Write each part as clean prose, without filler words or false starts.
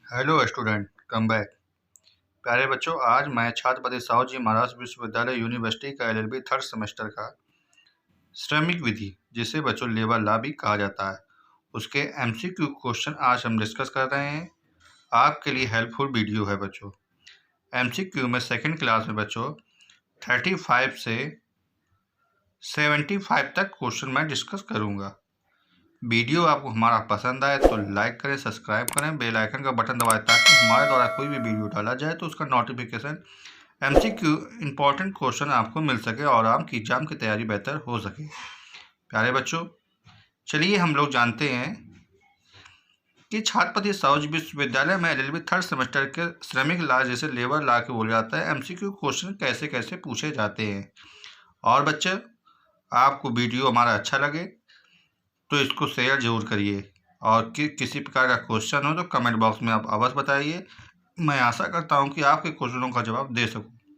Hello student, come back. प्यारे बच्चों, आज मैं छत्रपति साहू जी महाराज विश्वविद्यालय यूनिवर्सिटी का एलएलबी थर्ड सेमेस्टर का श्रमिक विधि, जिसे बच्चों लेबर लॉ भी कहा जाता है, उसके एमसीक्यू क्वेश्चन आज हम डिस्कस कर रहे हैं। आपके लिए हेल्पफुल वीडियो है बच्चों। एमसीक्यू में सेकंड क्लास में बच्चों 35 से 75 तक क्वेश्चन मैं डिस्कस करूँगा। वीडियो आपको हमारा पसंद आए तो लाइक करें, सब्सक्राइब करें, बेल आइकन का बटन दबाएं ताकि हमारे द्वारा कोई भी वीडियो डाला जाए तो उसका नोटिफिकेशन एमसीक्यू इंपॉर्टेंट क्वेश्चन आपको मिल सके और आपकी एग्जाम की तैयारी बेहतर हो सके। प्यारे बच्चों, चलिए हम लोग जानते हैं कि छत्रपति साहू जी विश्वविद्यालय में एलएलबी थर्ड सेमेस्टर के श्रमिक लॉ जैसे लेबर लॉ के बोला जाता है एमसीक्यू क्वेश्चन कैसे कैसे पूछे जाते हैं। और बच्चे, आपको वीडियो हमारा अच्छा लगे तो इसको शेयर जरूर करिए और किसी प्रकार का क्वेश्चन हो तो कमेंट बॉक्स में आप अवश्य बताइए। मैं आशा करता हूं कि आपके क्वेश्चनों का जवाब दे सकूं।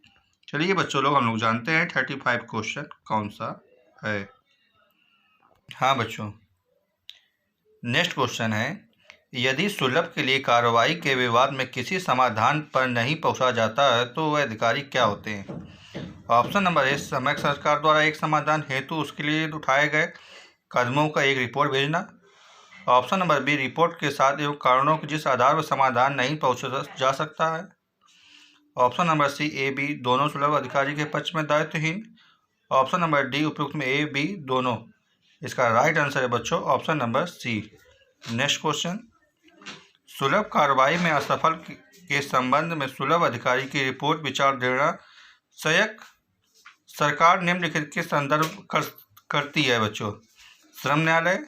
चलिए बच्चों, हम लोग जानते हैं 35 क्वेश्चन कौन सा है। हाँ बच्चों, नेक्स्ट क्वेश्चन है, यदि सुलभ के लिए कार्रवाई के विवाद में किसी समाधान पर नहीं पहुंचा जाता है तो वह अधिकारी क्या होते हैं। ऑप्शन नंबर ए, समय सरकार द्वारा एक समाधान हेतु उसके लिए उठाए गए कदमों का एक रिपोर्ट भेजना। ऑप्शन नंबर बी, रिपोर्ट के साथ एवं कारणों के जिस आधार पर समाधान नहीं पहुंचा जा सकता है। Option number C, A B दोनों सुलभ अधिकारी के पक्ष में दायित्वहीन। ऑप्शन नंबर डी, उपयुक्त में ए बी दोनों। इसका राइट आंसर है बच्चों option number C. Next question, सुलभ कार्रवाई में असफल के संबंध में सुलभ अधिकारी की रिपोर्ट विचार देना संयुक्त सरकार निम्नलिखित के संदर्भ करती है बच्चों। श्रम न्यायालय,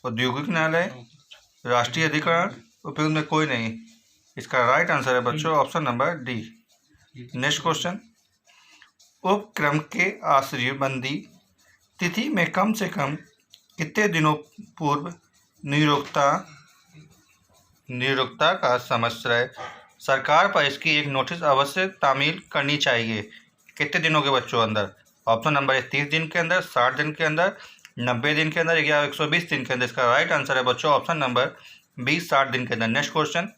औद्योगिक न्यायालय, राष्ट्रीय अधिकरण, उपयुक्त में कोई नहीं। इसका राइट आंसर है बच्चों option number D. Next question, उपक्रम के आश्रयबंदी तिथि में कम से कम कितने दिनों पूर्व नियोक्ता का समाश्रय सरकार पर इसकी एक नोटिस अवश्य तामील करनी चाहिए। कितने दिनों के बच्चों अंदर? ऑप्शन नंबर ए 30 दिन के अंदर, 60 दिन के अंदर, 90 दिन के अंदर या 120 दिन के अंदर। इसका राइट आंसर है बच्चों ऑप्शन नंबर बी 60 दिन के अंदर। नेक्स्ट क्वेश्चन,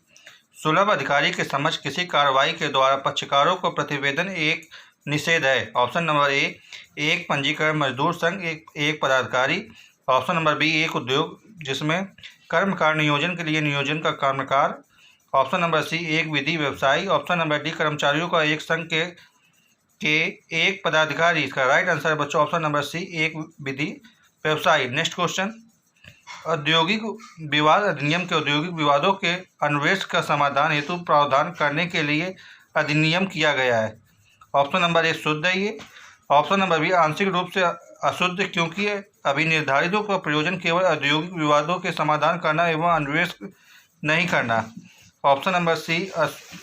सुलभ अधिकारी के समक्ष किसी कार्रवाई के द्वारा पक्षकारों को प्रतिवेदन एक निषेध है। ऑप्शन नंबर ए, एक पंजीकरण मजदूर संघ, एक पदाधिकारी। ऑप्शन नंबर बी, एक उद्योग जिसमें कर्मकार नियोजन के लिए नियोजन का कर्मकार। ऑप्शन नंबर सी, एक विधि व्यवसायी। ऑप्शन नंबर डी, कर्मचारियों का एक संघ के एक पदाधिकारी। इसका राइट आंसर है बच्चों ऑप्शन नंबर सी, एक विधि व्यवसायी। नेक्स्ट क्वेश्चन, औद्योगिक विवाद अधिनियम के औद्योगिक विवादों के अन्वेषण का समाधान हेतु प्रावधान करने के लिए अधिनियम किया गया है। ऑप्शन नंबर ए, शुद्ध है ये। ऑप्शन नंबर बी, आंशिक रूप से अशुद्ध, क्योंकि अभिनिर्धारितों का प्रयोजन केवल औद्योगिक विवादों के समाधान करना एवं अन्वेषण नहीं करना। ऑप्शन नंबर सी,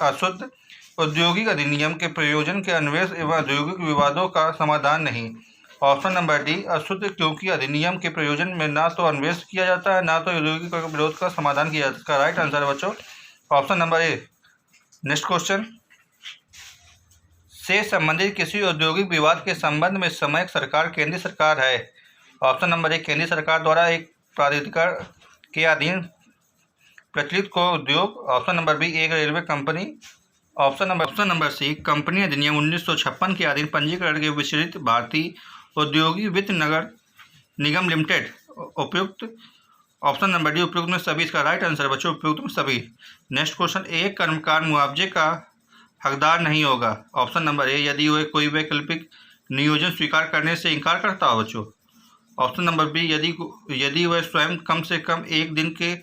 अशुद्ध, औद्योगिक अधिनियम के प्रयोजन के अन्वेषण एवं औद्योगिक विवादों का समाधान नहीं। ऑप्शन नंबर डी, अशुद्ध, क्योंकि अधिनियम के प्रयोजन में ना तो अन्वेषण किया जाता है ना तो औद्योगिक विरोध का समाधान किया जाता है। इसका राइट आंसर है बच्चों option number A. Next question, से संबंधित किसी औद्योगिक विवाद के संबंध में समयक सरकार केंद्रीय सरकार है। ऑप्शन नंबर ए, केंद्रीय सरकार द्वारा एक प्राधिकरण के अधीन प्रचलित को उद्योग। ऑप्शन नंबर बी, एक railway company. Option number C, company अधिनियम 1956 के अधीन पंजीकरण के विस्तृत भारतीय औद्योगिक वित्त नगर निगम लिमिटेड। उपयुक्त। ऑप्शन नंबर डी, उपयुक्त में सभी। इसका राइट आंसर है बच्चों उपयुक्त में सभी। नेक्स्ट क्वेश्चन, एक कर्मकार मुआवजे का हकदार नहीं होगा। ऑप्शन नंबर ए, यदि वह कोई वैकल्पिक नियोजन स्वीकार करने से इनकार करता हो बच्चों। ऑप्शन नंबर बी, यदि वह स्वयं कम से कम एक दिन के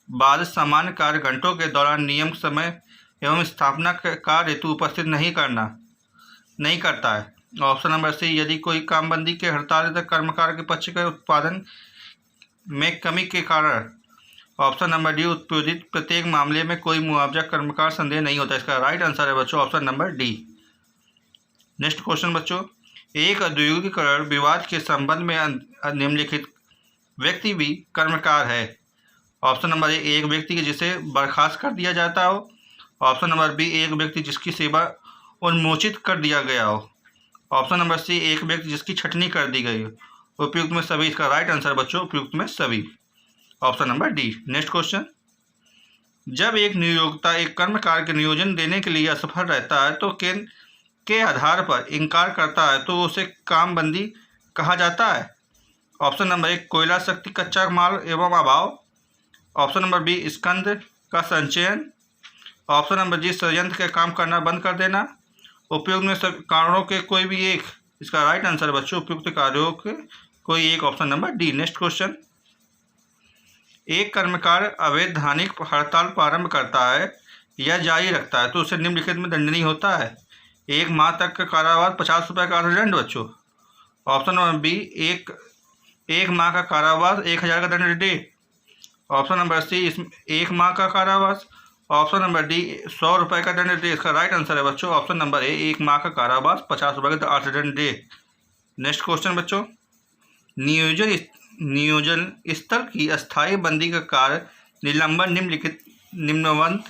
बाद सामान्य कार्य घंटों के दौरान नियम समय एवं स्थापना कार्य हेतु उपस्थित नहीं करता है। ऑप्शन नंबर सी, यदि कोई कामबंदी के हड़ताल तक कर्मकार के पक्ष के उत्पादन में कमी के कारण। ऑप्शन नंबर डी, उत्पादित प्रत्येक मामले में कोई मुआवजा कर्मकार संदेह नहीं होता। इसका राइट आंसर है बच्चों option number D. Next question बच्चों, एक औद्योगिकरण विवाद के संबंध में निम्नलिखित व्यक्ति भी कर्मकार है। ऑप्शन नंबर ए, एक व्यक्ति जिसे बर्खास्त कर दिया जाता हो। ऑप्शन नंबर बी, एक व्यक्ति जिसकी सेवा उन्मोचित कर दिया गया हो। ऑप्शन नंबर सी, एक व्यक्ति जिसकी छटनी कर दी गई हो। उपयुक्त में सभी। इसका राइट आंसर बच्चों उपयुक्त में सभी option number D. Next question, जब एक नियोक्ता एक कर्मकार के नियोजन देने के लिए असफल रहता है तो के आधार पर इनकार करता है तो उसे कामबंदी कहा जाता है। ऑप्शन नंबर 1 कोयला शक्ति कच्चा माल एवं अभाव। ऑप्शन नंबर बी स्कंद का संचयन। ऑप्शन नंबर जी संयंत्र का काम करना बंद कर देना। उपयुक्त में कारणों के कोई भी एक। इसका राइट आंसर बच्चों उपयुक्त कार्यों के कोई एक, option number D. Next question, एक कर्मकार अवैधानिक हड़ताल प्रारंभ करता है या जारी रखता है तो उसे निम्नलिखित में दंडनीय होता है। 1 माह तक का कारावास, 50 रुपये का अर्थदंड बच्चों। ऑप्शन नंबर बी एक माह का कारावास, 1000 का दंड डे। ऑप्शन नंबर सी 1 माह का कारावास। ऑप्शन नंबर डी 100 रुपये का दंड डे। इसका राइट आंसर है बच्चों ऑप्शन नंबर ए 1 माह का कारावास, 50 रुपये का अर्थदंड डे। नेक्स्ट क्वेश्चन बच्चों, नियोजन स्थल की अस्थायी बंदी का कार्य निलंबन निम्नवंत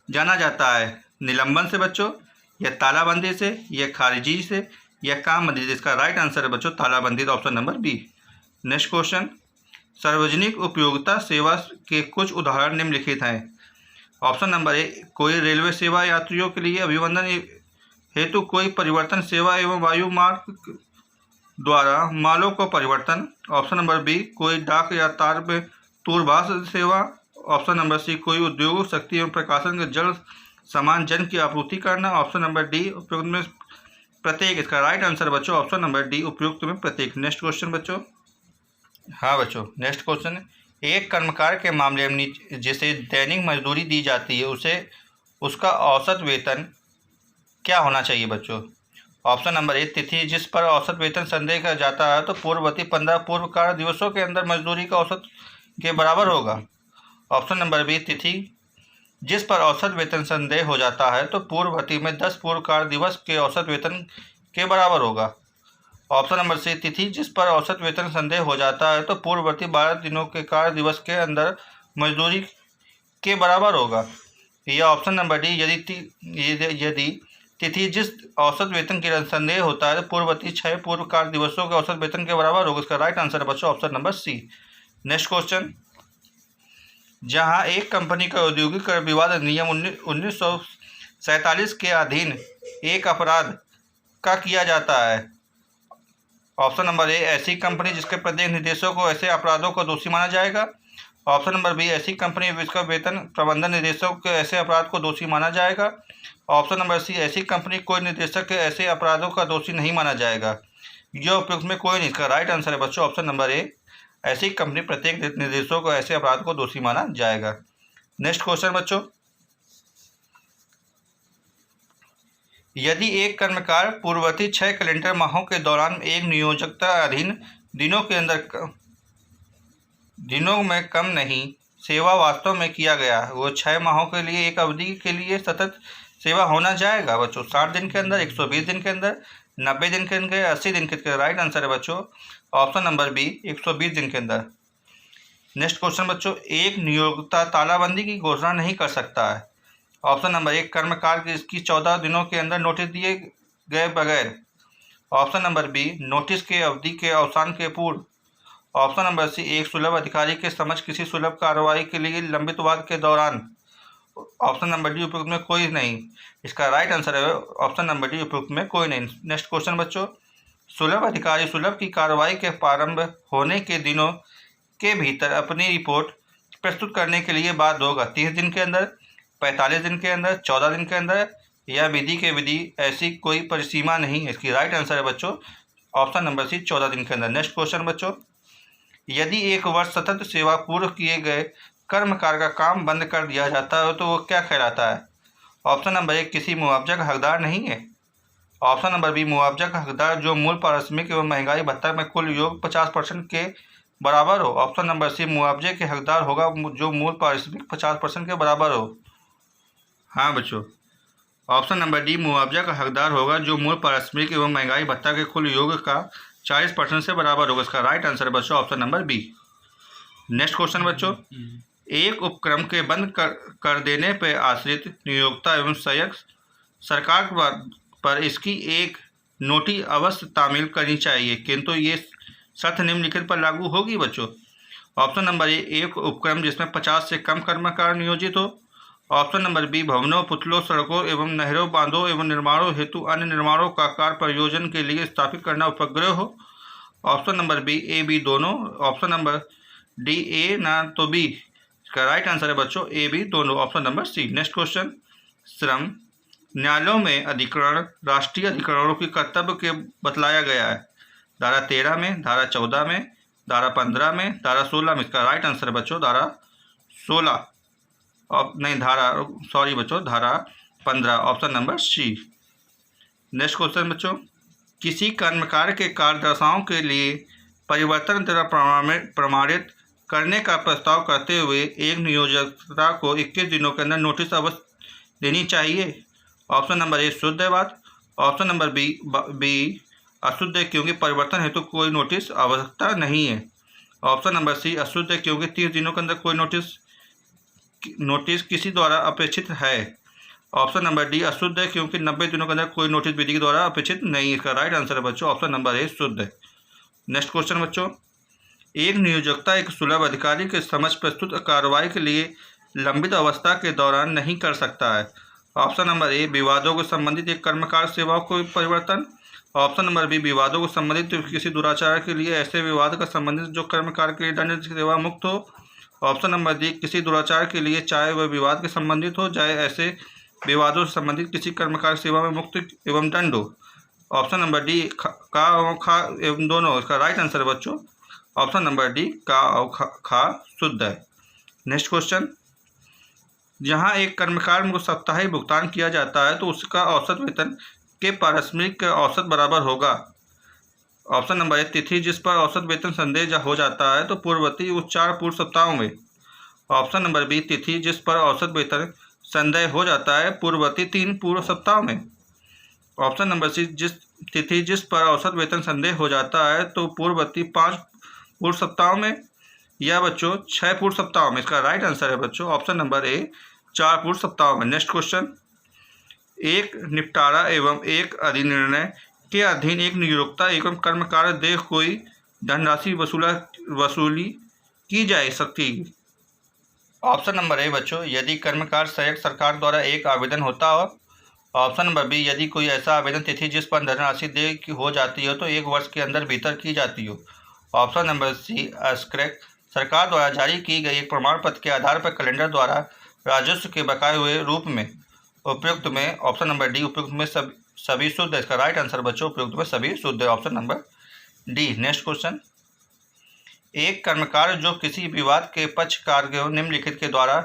जाना जाता है। निलंबन से बच्चों, या तालाबंदी से, या खारिजी से, या कामबंदी से। इसका राइट आंसर है बच्चों तालाबंदी, option number B. Next question, सार्वजनिक उपयोगिता सेवा के कुछ उदाहरण निम्नलिखित हैं। ऑप्शन नंबर ए कोई रेलवे सेवा यात्रियों के लिए अभिवंदन हेतु कोई परिवर्तन सेवा एवं वायु मार्ग द्वारा मालों को परिवर्तन। ऑप्शन नंबर बी कोई डाक या तार में दूरभाष सेवा। ऑप्शन नंबर सी कोई उद्योग शक्ति एवं प्रकाशन के जल सामान जन की आपूर्ति करना। ऑप्शन नंबर डी उपयुक्त में प्रत्येक। इसका राइट आंसर बच्चों ऑप्शन नंबर डी उपयुक्त में प्रत्येक। नेक्स्ट क्वेश्चन बच्चों, हाँ बच्चों नेक्स्ट क्वेश्चन, एक कर्मकार के मामले में जिसे दैनिक मजदूरी दी जाती है उसे उसका औसत वेतन क्या होना चाहिए बच्चों। ऑप्शन नंबर ए तिथि जिस पर औसत वेतन संदेह किया जाता है तो पूर्ववर्ती 15 पूर्व कार्य दिवसों के अंदर मजदूरी का औसत के बराबर होगा। ऑप्शन नंबर बी तिथि जिस पर औसत वेतन संदेह हो जाता है तो पूर्ववर्ती में 10 पूर्व कार्य दिवस के औसत वेतन के बराबर होगा। ऑप्शन नंबर सी तिथि जिस पर औसत वेतन संदेह हो जाता है तो पूर्ववर्ती 12 दिनों के कार्य दिवस के अंदर मजदूरी के बराबर होगा। या ऑप्शन नंबर डी यदि तिथि जिस औसत वेतन की संदेह होता है तो पूर्ववर्ती 6 पूर्व कार्य दिवसों के औसत वेतन के बराबर होगा। इसका राइट आंसर है बच्चों option number C. Next question, जहां एक कंपनी का औद्योगिक कर विवाद अधिनियम 1947 के अधीन एक अपराध का किया जाता है। ऑप्शन नंबर ए ऐसी कंपनी जिसके प्रत्येक निदेशक को ऐसे अपराधों को दोषी माना जाएगा। ऑप्शन नंबर बी ऐसी कंपनी जिसका वेतन प्रबंधन निदेशक के ऐसे अपराध को दोषी माना जाएगा। ऑप्शन नंबर सी ऐसी कंपनी कोई निदेशक के ऐसे अपराधों का दोषी नहीं माना जाएगा। यह उपयुक्त में कोई नहीं। इसका राइट आंसर है बच्चों ऑप्शन नंबर ए ऐसी कंपनी प्रत्येक निदेशकों को ऐसे अपराध को दोषी माना जाएगा। नेक्स्ट क्वेश्चन बच्चों, यदि एक कर्मकार पूर्ववर्ती 6 कैलेंडर माहों के दौरान एक नियोजकता अधीन दिनों में कम नहीं सेवा वास्तव में किया गया, वो 6 माहों के लिए एक अवधि के लिए सतत सेवा होना जाएगा बच्चों 60 दिन के अंदर, 120 दिन के अंदर, 90 दिन के अंदर, 80 दिन के अंदर। राइट आंसर है बच्चों ऑप्शन नंबर बी 120 दिन के अंदर। नेक्स्ट क्वेश्चन बच्चों, एक नियोक्ता तालाबंदी की घोषणा नहीं कर सकता है। ऑप्शन नंबर 1 कर्मकार की इसकी 14 दिनों के अंदर नोटिस दिए गए बगैर। ऑप्शन नंबर बी नोटिस के अवधि के अवसान के पूर्व। ऑप्शन नंबर सी एक सुलभ अधिकारी के समक्ष किसी सुलभ कार्रवाई के लिए लंबित वाद के दौरान। ऑप्शन नंबर डी उपयुक्त में कोई नहीं। इसका राइट आंसर है ऑप्शन नंबर डी उपयुक्त में कोई नहीं। नेक्स्ट क्वेश्चन बच्चों, सुलभ अधिकारी सुलभ की कार्रवाई के प्रारंभ होने के दिनों के भीतर अपनी रिपोर्ट प्रस्तुत करने के लिए बाध्य होगा। 30 दिन के अंदर, 45 दिन के अंदर, 14 दिन के अंदर, या विधि ऐसी कोई परिसीमा नहीं है। इसकी राइट आंसर है बच्चों ऑप्शन नंबर सी 14 दिन के अंदर। नेक्स्ट क्वेश्चन बच्चों, यदि 1 वर्ष सतत सेवा पूर्व किए गए कर्मकार का काम बंद कर दिया जाता है तो वो क्या कहलाता है। ऑप्शन नंबर 1 किसी मुआवजा का हकदार नहीं है। ऑप्शन नंबर बी मुआवजा का हकदार जो मूल पारिश्रमिक एवं महंगाई भत्ता में कुल योग 50% के बराबर हो। ऑप्शन नंबर सी मुआवजे के हकदार होगा जो मूल पारिश्रमिक 50% के बराबर हो। हाँ बच्चों, ऑप्शन नंबर डी मुआवजा का हकदार होगा जो मूल पारिश्रमिक एवं महंगाई भत्ता के कुल योग का 40% से बराबर होगा। इसका राइट आंसर है बच्चों option number B. Next question बच्चों, एक उपक्रम के बंद कर देने पर आश्रित नियोक्ता एवं सहायक सरकार पर इसकी एक नोटिस अवश्य तामील करनी चाहिए, किंतु ये शर्त निम्नलिखित पर लागू होगी बच्चों। ऑप्शन नंबर ए एक उपक्रम जिसमें 50 से कम कर्मकार नियोजित हो। ऑप्शन नंबर बी भवनों, पुतलों, सड़कों एवं नहरों, बांधों एवं निर्माणों हेतु अन्य निर्माणों का कार्य प्रयोजन के लिए स्थापित करना उपग्रह हो। Option number B A B दोनों। ऑप्शन नंबर डी ए ना तो बी। इसका राइट आंसर है बच्चों ए बी दोनों, option number C. Next question, श्रम न्यायालयों में अधिकरण राष्ट्रीय अधिकरणों के कर्तव्य के बतलाया गया है। धारा 13 में, धारा 14 में, धारा 15 में, धारा 16 में। इसका राइट आंसर है बच्चों धारा 16 नहीं धारा 15, option number C. Next question बच्चों, किसी कर्मकार के कार्यदशाओं के लिए परिवर्तन द्वारा प्रमाणित करने का प्रस्ताव करते हुए एक नियोक्ता को 21 दिनों के अंदर नोटिस अवश्य देनी चाहिए। ऑप्शन नंबर ए शुद्ध है बात। ऑप्शन नंबर बी अशुद्ध है क्योंकि परिवर्तन हेतु कोई नोटिस आवश्यकता नहीं है। ऑप्शन नंबर सी अशुद्ध है क्योंकि 30 दिनों के अंदर कोई नोटिस किसी द्वारा अपेक्षित है। ऑप्शन नंबर डी अशुद्ध है क्योंकि 90 दिनों के अंदर कोई नोटिस विधि के द्वारा अपेक्षित नहीं है। इसका राइट आंसर है बच्चों ऑप्शन नंबर ए शुद्ध है। नेक्स्ट क्वेश्चन बच्चों, एक नियोक्ता एक सुलभ अधिकारी के समक्ष प्रस्तुत कार्रवाई के लिए लंबित अवस्था के दौरान नहीं कर सकता है। ऑप्शन नंबर ए विवादों को संबंधित एक कर्मकार सेवाओं को परिवर्तन। ऑप्शन नंबर बी विवादों को संबंधित किसी दुराचार के लिए ऐसे विवाद का संबंधित जो कर्मकार के लिए दंड सेवा मुक्त हो। ऑप्शन नंबर डी किसी दुराचार के लिए चाहे वह विवाद के संबंधित हो चाहे ऐसे विवादों से संबंधित किसी कर्मकार सेवा में मुक्त एवं दंड हो। ऑप्शन नंबर डी खा एवं दोनों। इसका राइट आंसर है बच्चों ऑप्शन नंबर डी का और खा शुद्ध है। नेक्स्ट क्वेश्चन, जहां एक कर्मकार को साप्ताहिक भुगतान किया जाता है तो उसका औसत वेतन के पारस्परिक औसत बराबर होगा। ऑप्शन नंबर ए तिथि जिस पर औसत वेतन संदेह हो जाता है तो पूर्ववर्ती उस 4 पूर्व सप्ताहों में। ऑप्शन नंबर बी तिथि जिस पर औसत वेतन संदेह हो जाता है पूर्ववर्ती 3 पूर्व सप्ताहों में। ऑप्शन नंबर सी तिथि जिस पर औसत वेतन संदेह हो जाता है तो पूर्ववर्ती 5 पूर्व सप्ताहों में या बच्चों 6 पूर्व सप्ताहों में। इसका राइट आंसर है बच्चों ऑप्शन नंबर ए 4 पूर्व सप्ताहों में। नेक्स्ट क्वेश्चन, एक निपटारा एवं एक अधिनिर्णय के अधीन एक नियोक्ता एवं कर्मकार देय कोई धनराशि वसूली की जा सकती। ऑप्शन नंबर ए बच्चों यदि कर्मकार संयुक्त सरकार द्वारा एक आवेदन होता हो। ऑप्शन नंबर बी यदि कोई ऐसा आवेदन तिथि जिस पर धनराशि देय हो जाती हो तो 1 वर्ष के अंदर भीतर की जाती हो। ऑप्शन नंबर सी अस्क्रिक सरकार द्वारा जारी की गई एक प्रमाण पत्र के आधार पर कैलेंडर द्वारा राजस्व के बकाए हुए रूप में। उपयुक्त में ऑप्शन नंबर डी उपयुक्त में सभी शुद्ध है। इसका राइट आंसर बच्चों उपयुक्त में सभी शुद्ध है, option number D. Next question, एक कर्मकार जो किसी विवाद के पक्षकार के निम्नलिखित के द्वारा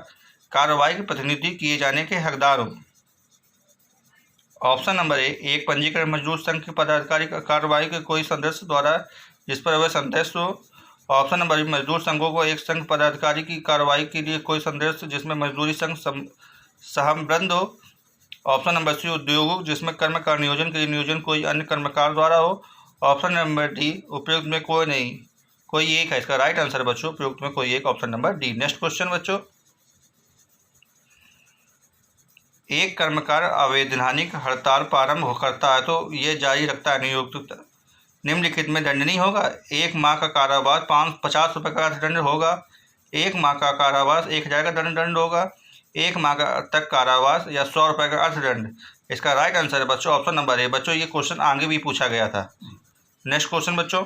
कार्रवाई के प्रतिनिधि किए जाने के हकदार हो। ऑप्शन नंबर ए एक पंजीकृत मजदूर संघ के पदाधिकारी का कार्रवाई के कोई सदस्य द्वारा जिस पर वह संदेश हो। ऑप्शन नंबर बी मजदूर संघों को एक संघ पदाधिकारी की कार्रवाई के लिए कोई संदेश जिसमें मजदूरी संघ सहमबद्ध हो। ऑप्शन नंबर सी उद्योगों जिसमें कर्मकार नियोजन के लिए नियोजन कोई अन्य कर्मकार द्वारा हो। ऑप्शन नंबर डी उपयुक्त में कोई नहीं, कोई एक है। इसका राइट आंसर है बच्चों उपयुक्त में कोई एक, option number D. Next question बच्चों, एक कर्मकार अवैधानिक हड़ताल प्रारंभ करता है तो ये जारी रखता है नियोक्ता निम्नलिखित में दंडनीय होगा। 1 माह का कारावास 50 रुपये का अर्थदंड होगा। 1 माह का कारावास 1000 का दंड होगा। 1 माह का तक कारावास या 100 रुपये का अर्थदंड। इसका राइट आंसर है बच्चों ऑप्शन नंबर ए। बच्चों ये क्वेश्चन आगे भी पूछा गया था। नेक्स्ट क्वेश्चन बच्चों,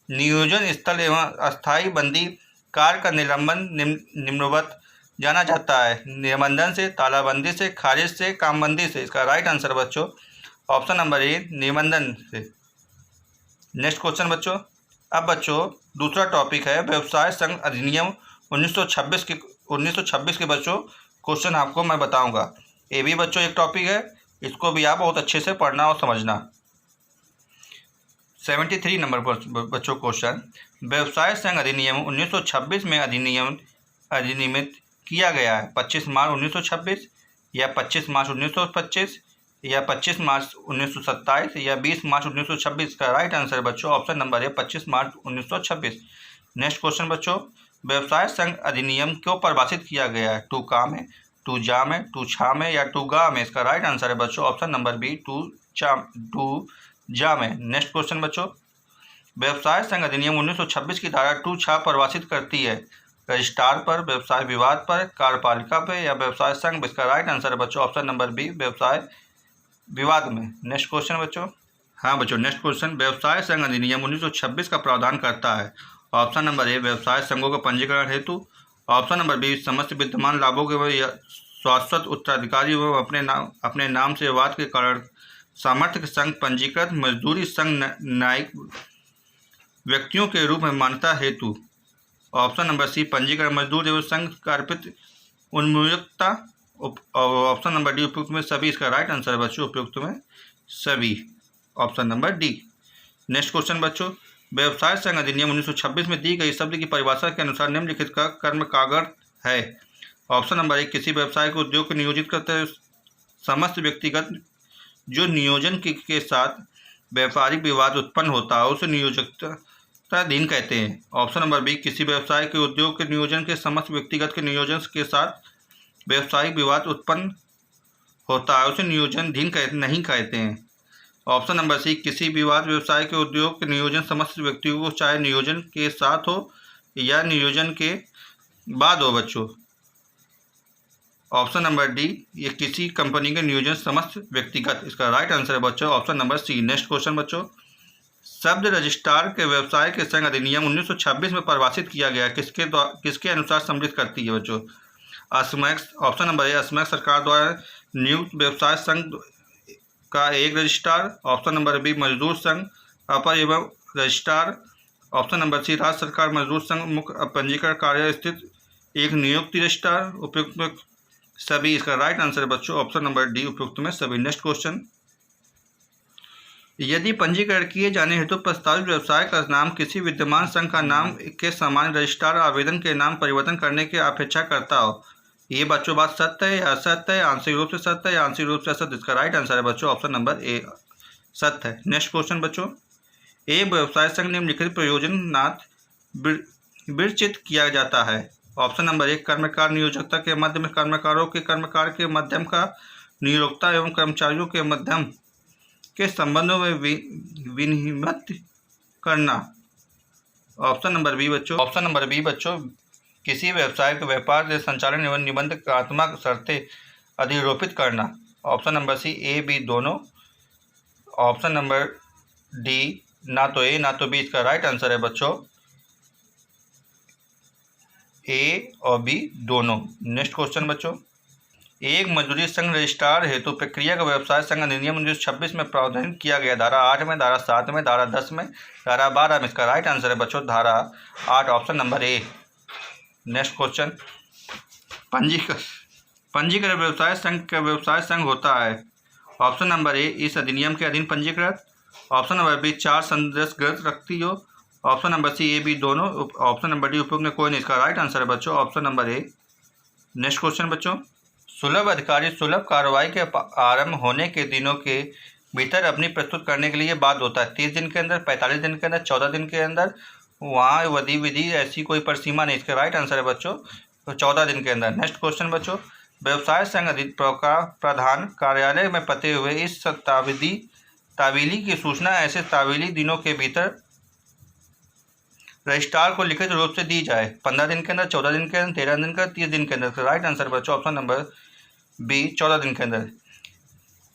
नियोजन स्थल एवं अस्थायी बंदी कार्य का निलंबन निम्नवत जाना जाता है। निबंधन से, तालाबंदी से, खारिज से, कामबंदी से। इसका राइट आंसर है बच्चों ऑप्शन नंबर ए निबंधन से। नेक्स्ट क्वेश्चन बच्चों, अब बच्चों दूसरा टॉपिक है व्यवसाय संघ अधिनियम 1926 के बच्चों क्वेश्चन आपको मैं बताऊंगा। ये भी बच्चों एक टॉपिक है, इसको भी आप बहुत अच्छे से पढ़ना और समझना। 73 नंबर पर बच्चों क्वेश्चन, व्यवसाय संघ अधिनियम 1926 में अधिनियमित किया गया है। 25 मार्च 1926 या 25 मार्च 1925 या 25 मार्च 1927 या 20 मार्च 1926। का राइट आंसर है बच्चों ऑप्शन नंबर है 25 मार्च 1926। नेक्स्ट क्वेश्चन बच्चों, व्यवसाय संघ अधिनियम क्यों परिभाषित किया गया है। टू का में, टू जा में, टू छा में या टू गा में। इसका राइट आंसर है बच्चों ऑप्शन नंबर बी टू जा में। नेक्स्ट क्वेश्चन बच्चों, व्यवसाय संघ अधिनियम 1926 की धारा 2 छा परिभाषित करती है। रजिस्ट्रार पर, व्यवसाय विवाद पर, कार्यपालिका पे या व्यवसाय संघ। इसका राइट आंसर है बच्चों ऑप्शन नंबर बी, व्यवसाय विवाद में। नेक्स्ट क्वेश्चन बच्चों। हाँ बच्चों, नेक्स्ट क्वेश्चन। व्यवसाय संघ अधिनियम 1926 का प्रावधान करता है। ऑप्शन नंबर ए, व्यवसाय संघों का पंजीकरण हेतु। ऑप्शन नंबर बी, समस्त विद्यमान लाभों के शाश्वत उत्तराधिकारी एवं अपने नाम से विवाद के कारण सामर्थ्य के संघ पंजीकृत मजदूरी संघ न्यायिक व्यक्तियों के रूप में मान्यता हेतु। ऑप्शन नंबर सी, पंजीकरण मजदूर एवं संघ कार्पित उन्मुक्तता। ऑप्शन नंबर डी, उपयुक्त में सभी। इसका राइट आंसर है बच्चों उपयुक्त में सभी, option number D. Next question बच्चों। व्यवसाय संघ अधिनियम 1926 में दी गई शब्द की परिभाषा के अनुसार निम्नलिखित का कर्म कागज है। ऑप्शन नंबर एक, किसी व्यवसाय को उद्योग को नियोजित करते हुए समस्त व्यक्तिगत जो नियोजन के साथ व्यापारिक विवाद उत्पन्न होता है उसे नियोजकताधीन कहते हैं। ऑप्शन नंबर बी, किसी व्यवसाय के उद्योग के नियोजन के समस्त व्यक्तिगत के नियोजन के साथ व्यावसायिक विवाद उत्पन्न होता है उसे नियोजनाधीन नहीं कहते हैं। ऑप्शन नंबर सी, किसी विवाद व्यवसाय के उद्योग के नियोजन समस्त व्यक्तियों को चाहे नियोजन के साथ हो या नियोजन के बाद हो बच्चों। ऑप्शन नंबर डी, ये किसी कंपनी के नियोजन समस्त व्यक्तिगत। इसका राइट आंसर है बच्चों option number C. Next question बच्चों। शब्द रजिस्ट्रार के व्यवसाय के संघ अधिनियम 1926 में परिभाषित किया गया किसके अनुसार सम्मिलित करती है बच्चों। असमैक्स। ऑप्शन नंबर ए, असमैक्स सरकार द्वारा नियुक्त व्यवसाय संघ का एक रजिस्ट्रार। ऑप्शन नंबर बी, मजदूर संघ अपर एवं रजिस्ट्रार। ऑप्शन नंबर सी, राज्य सरकार मजदूर संघ मुख्य पंजीकरण कार्य स्थित एक नियुक्ति रजिस्ट्रार। उपयुक्त में सभी। इसका राइट आंसर है बच्चों ऑप्शन नंबर डी, उपयुक्त में सभी। Next question. यदि पंजीकरण किए जाने हेतु प्रस्तावित व्यवसाय का नाम किसी विद्यमान संघ का नाम के समान रजिस्ट्रार आवेदन के नाम परिवर्तन करने की अपेक्षा करता हो, ये बच्चों बात सत्य है या असत्य है, आंशिक रूप से सत्य है या आंशिक रूप से असत्य। इसका राइट आंसर है बच्चों ऑप्शन नंबर ए, सत्य है। नेक्स्ट क्वेश्चन बच्चों। एक व्यवसाय संघ निम्नलिखित प्रयोजनार्थ विरचित किया जाता है। ऑप्शन नंबर एक, कर्मकार नियोजकता के मध्य में कर्मकारों के कर्मकार के माध्यम का नियोक्ता एवं कर्मचारियों के माध्यम के संबंधों में विनियमित करना। ऑप्शन नंबर बी बच्चों, किसी व्यवसाय के व्यापार के संचालन एवं निबंधकात्मक शर्तें अधिरोपित करना। Option number C, A B दोनों। ऑप्शन नंबर डी, ना तो ए ना तो बी। इसका राइट आंसर है बच्चों ए और बी दोनों। नेक्स्ट क्वेश्चन बच्चों। एक मजदूरी संघ रजिस्ट्रार हेतु प्रक्रिया का व्यवसाय संघ अधिनियम 1926 में प्रावधान किया गया। धारा 8 में, धारा 7 में, धारा 10 में, धारा 12 में। इसका राइट आंसर है बच्चों धारा 8, option number A. Next question. पंजीकृत व्यवसाय संघ का व्यवसाय संघ होता है। ऑप्शन नंबर ए, इस अधिनियम के अधीन पंजीकृत। ऑप्शन नंबर बी, 4 सदस्य ग्रंथ रखती हो। Option number C, A B दोनों। ऑप्शन नंबर डी, उपयुक्त में कोई नहीं। इसका राइट आंसर है बच्चों option number A. Next question बच्चों। सुलभ अधिकारी सुलभ कार्रवाई के आरंभ होने के दिनों के भीतर अपनी प्रस्तुत करने के लिए बाध्य होता है। 30 दिन के अंदर, 45 दिन के अंदर, 14 दिन के अंदर। वहाँ विधि ऐसी कोई परिसीमा नहीं। इसका राइट आंसर है बच्चों 14 दिन के अंदर। नेक्स्ट क्वेश्चन बच्चों। व्यवसाय संघ प्रधान कार्यालय में पते हुए इस तावीली की सूचना ऐसे तावीली दिनों के भीतर रजिस्ट्रार को लिखित रूप से दी जाए। 15 दिन के अंदर, 14 दिन के अंदर, 13 दिन के अंदर, 30 दिन के अंदर। राइट आंसर बच्चों ऑप्शन नंबर बी, 14 दिन के अंदर।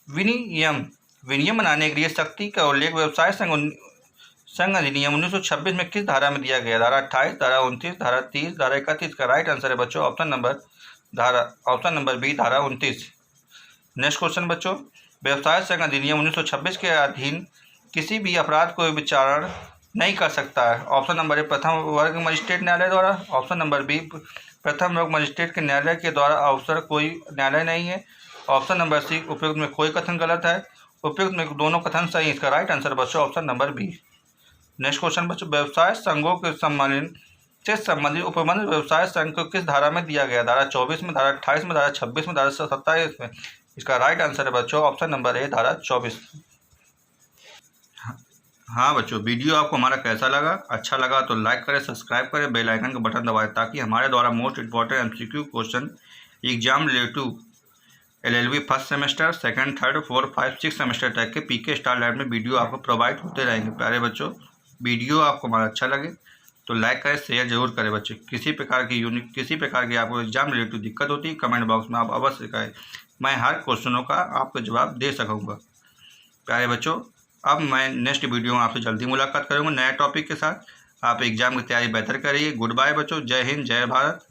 विनियम बनाने के लिए शक्ति का उल्लेख व्यवसाय संघ अधिनियम 1926 में किस धारा में दिया गया। धारा 28, धारा 29, धारा 30, धारा 31। का राइट आंसर है बच्चों ऑप्शन नंबर बी, धारा 29। नेक्स्ट क्वेश्चन बच्चों। व्यवसाय संघ अधिनियम 1926 के अधीन किसी भी अपराध को विचारण नहीं कर सकता है। ऑप्शन नंबर ए, प्रथम वर्ग मजिस्ट्रेट न्यायालय द्वारा। ऑप्शन नंबर बी, प्रथम वर्ग मजिस्ट्रेट के न्यायालय के द्वारा अवसर कोई न्यायालय नहीं है। ऑप्शन नंबर सी, उपयुक्त में कोई कथन गलत है। उपयुक्त में दोनों कथन सही। इसका राइट आंसर बच्चों option number B. Next question बच्चों। व्यवसाय संघों के सम्मानित से संबंधित उपबंध व्यवसाय संघ को किस धारा में दिया गया। धारा 24 में, धारा 28 में, धारा 26 में, धारा 27 में। इसका राइट आंसर है बच्चों ऑप्शन नंबर ए, धारा 24। हाँ बच्चों, वीडियो आपको हमारा कैसा लगा? अच्छा लगा तो लाइक करें, सब्सक्राइब करें, बेल आइकन का बटन दबाएं ताकि हमारे द्वारा most important MCQ question exam relative LLB first semester, second, third, fourth, 5, 6 semester तक के PK स्टार लैब में वीडियो आपको प्रोवाइड होते रहेंगे। प्यारे बच्चों, वीडियो आपको हमारा अच्छा लगे तो लाइक करें, शेयर जरूर करें बच्चों। किसी प्रकार की आपको एग्जाम रिलेटेड दिक्कत होती है कमेंट बॉक्स में आप अवश्य करें, मैं हर क्वेश्चनों का आपको जवाब दे सकूँगा। प्यारे बच्चों, अब मैं नेक्स्ट वीडियो में आपसे जल्दी मुलाकात करूँगा नए टॉपिक के साथ। आप एग्जाम की तैयारी बेहतर करिए। गुड बाय बच्चों, जय हिंद, जय भारत।